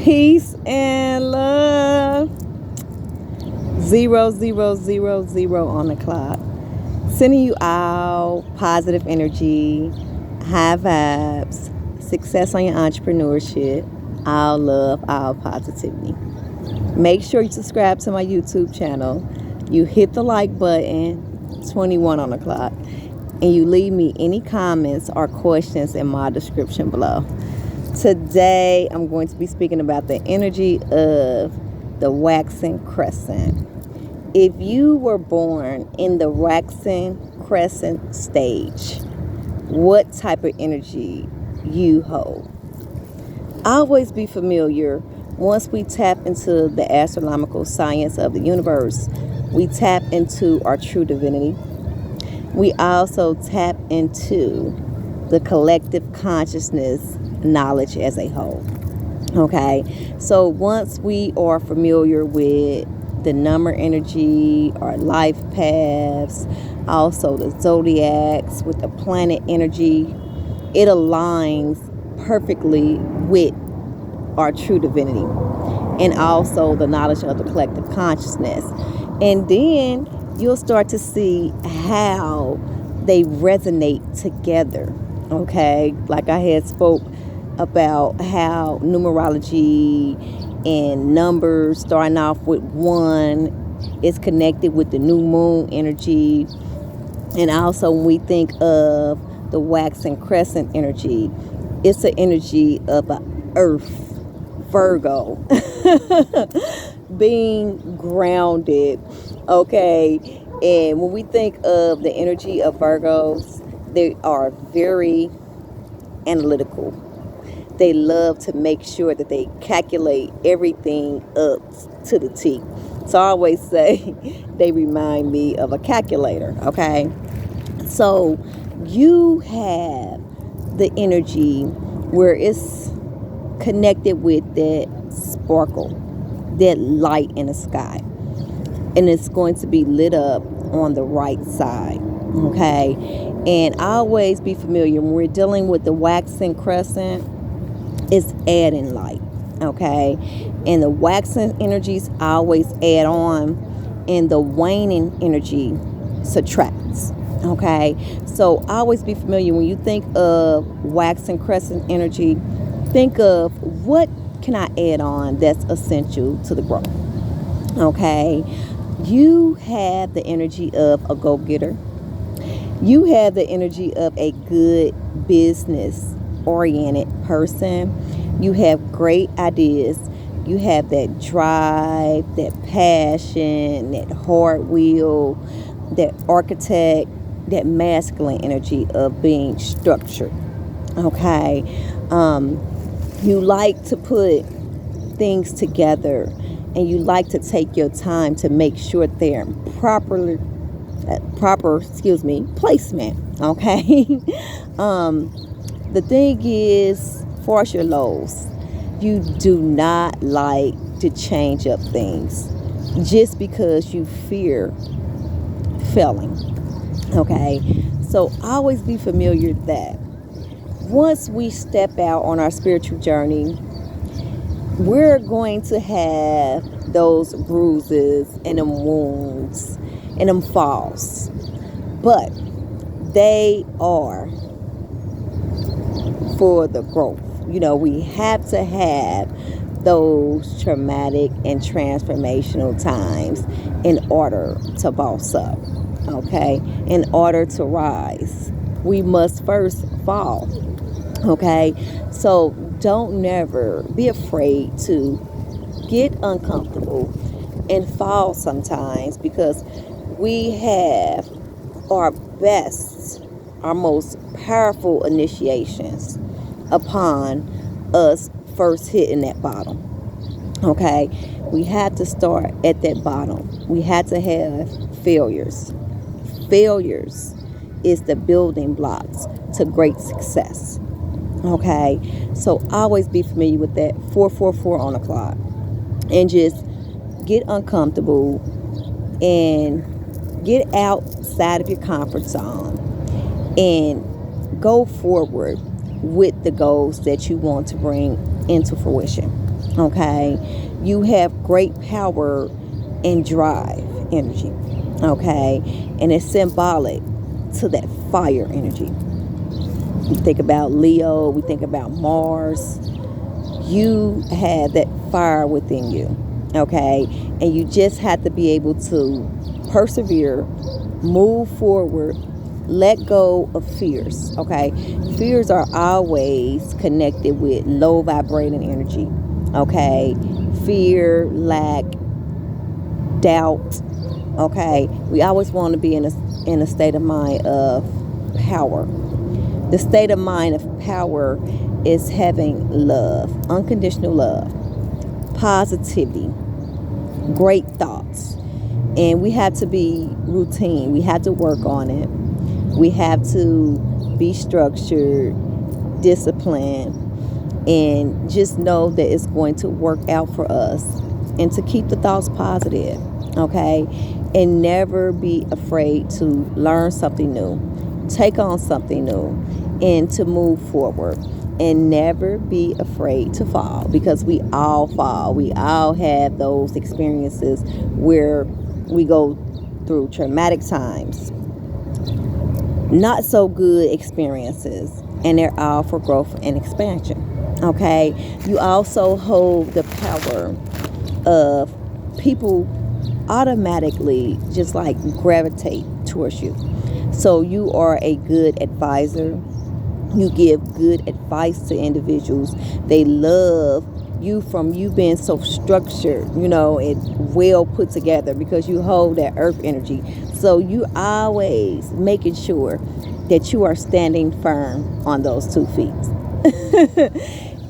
Peace and love. 0000 on the clock. Sending you out positive energy, high vibes, success on your entrepreneurship, all love, all positivity. Make sure you subscribe to my YouTube channel. You hit the like button, 21 on the clock, and you leave me any comments or questions in my description below. Today, I'm going to be speaking about the energy of the waxing crescent. If you were born in the waxing crescent stage, what type of energy you hold? Always be familiar. Once we tap into the astronomical science of the universe, we tap into our true divinity. We also tap into the collective consciousness knowledge as a whole. Okay, so once we are familiar with the number energy, our life paths, also the zodiacs with the planet energy, it aligns perfectly with our true divinity and also the knowledge of the collective consciousness. And then you'll start to see how they resonate together. Okay, like I had spoke about how numerology and numbers starting off with 1 is connected with the new moon energy. And also when we think of the waxing crescent energy, it's the energy of an earth, Virgo, being grounded. Okay, and when we think of the energy of Virgos, they are very analytical. They love to make sure that they calculate everything up to the T. So I always say they remind me of a calculator, okay? So you have the energy where it's connected with that sparkle, that light in the sky. And it's going to be lit up on the right side, okay? And always be familiar when we're dealing with the waxing crescent, it's adding light, okay? And the waxing energies always add on, and the waning energy subtracts, okay? So always be familiar when you think of waxing crescent energy, think of what can I add on that's essential to the growth, okay? You have the energy of a go-getter. You have the energy of a good business-oriented person. You have great ideas. You have that drive, that passion, that hard will, that architect, that masculine energy of being structured. Okay? You like to put things together, and you like to take your time to make sure they're in proper placement. Okay. The thing is, for your lows, you do not like to change up things just because you fear failing. Okay. So always be familiar that once we step out on our spiritual journey, we're going to have those bruises and them wounds and them falls. But they are for the growth. You know, we have to have those traumatic and transformational times in order to boss up. Okay? In order to rise, we must first fall. Okay? So don't never be afraid to get uncomfortable and fall sometimes, because we have our best, our most powerful initiations upon us first hitting that bottom. Okay? We have to start at that bottom. We had to have failures. Failures is the building blocks to great success. Okay? So always be familiar with that 444 on the clock. And just get uncomfortable and get outside of your comfort zone and go forward with the goals that you want to bring into fruition. Okay, you have great power and drive energy. Okay, and it's symbolic to that fire energy. We think about Leo, we think about Mars. You have that fire within you. Okay, and you just have to be able to persevere, move forward, let go of fears. Okay, fears are always connected with low vibrating energy. Okay, fear, lack, doubt. Okay, we always want to be in a state of mind of power. The state of mind of power is having love, unconditional love, positivity, great thoughts. And we have to be routine. We have to work on it. We have to be structured, disciplined, and just know that it's going to work out for us. And to keep the thoughts positive, okay? And never be afraid to learn something new, take on something new, and to move forward. And never be afraid to fall, because we all fall. We all have those experiences where we go through traumatic times, not so good experiences, and they're all for growth and expansion. Okay, you also hold the power of people automatically just like gravitate towards you. So you are a good advisor. You give good advice to individuals. They love you from you being so structured, and well put together, because you hold that earth energy. So you always making sure that you are standing firm on those 2 feet.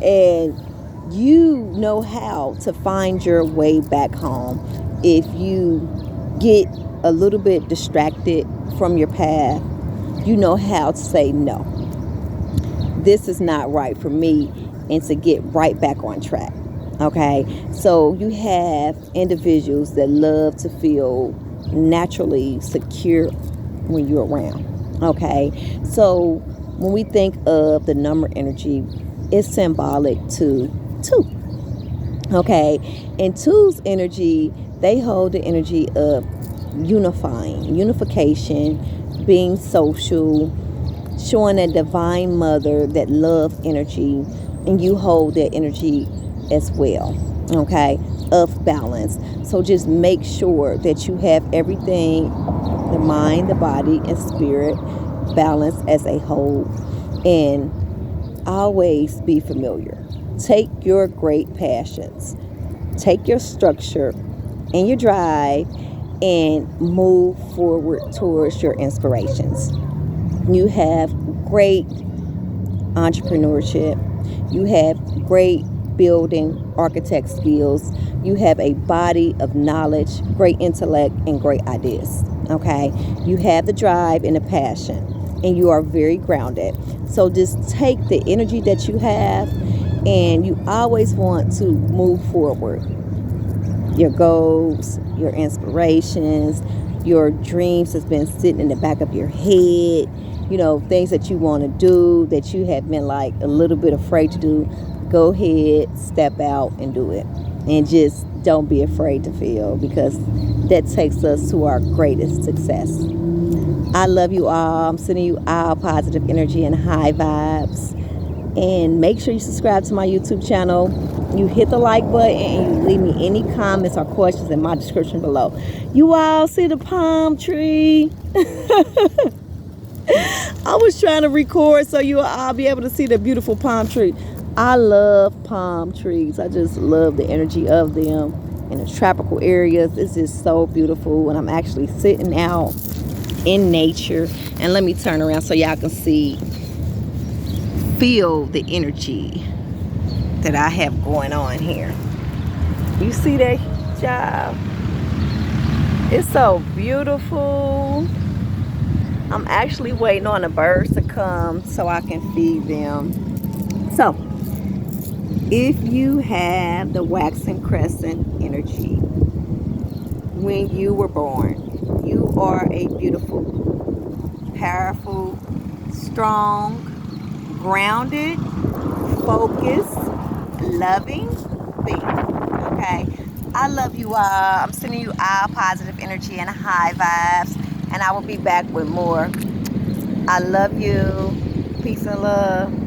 And you know how to find your way back home if you get a little bit distracted from your path. You know how to say no. This is not right for me, and to get right back on track. Okay, so you have individuals that love to feel naturally secure when you're around. Okay, so when we think of the number energy, it's symbolic to 2. Okay, and 2's energy, they hold the energy of unification, being social, showing a divine mother, that love energy, and you hold that energy as well. Okay, of balance. So just make sure that you have everything, the mind, the body, and spirit balanced as a whole. And always be familiar. Take your great passions, take your structure and your drive, and move forward towards your inspirations. You have great entrepreneurship. You have great building architect skills. You have a body of knowledge, great intellect, and great ideas. Okay, you have the drive and the passion, and you are very grounded. So just take the energy that you have, and you always want to move forward. Your goals, your inspirations, your dreams has been sitting in the back of your head. Things that you want to do that you have been like a little bit afraid to do. Go ahead, step out and do it. And just don't be afraid to fail, because that takes us to our greatest success. I love you all. I'm sending you all positive energy and high vibes. And make sure you subscribe to my YouTube channel. You hit the like button, and you leave me any comments or questions in my description below. You all see the palm tree? I was trying to record so you all be able to see the beautiful palm tree. I love palm trees. I just love the energy of them in the tropical areas. It's just so beautiful when I'm actually sitting out in nature. And let me turn around so y'all can feel the energy that I have going on here. You see that, y'all? It's so beautiful. I'm actually waiting on the birds to come so I can feed them. So, if you have the waxing crescent energy when you were born, you are a beautiful, powerful, strong, grounded, focused, loving, think. Okay? I love you all. I'm sending you all positive energy and high vibes. And I will be back with more. I love you. Peace and love.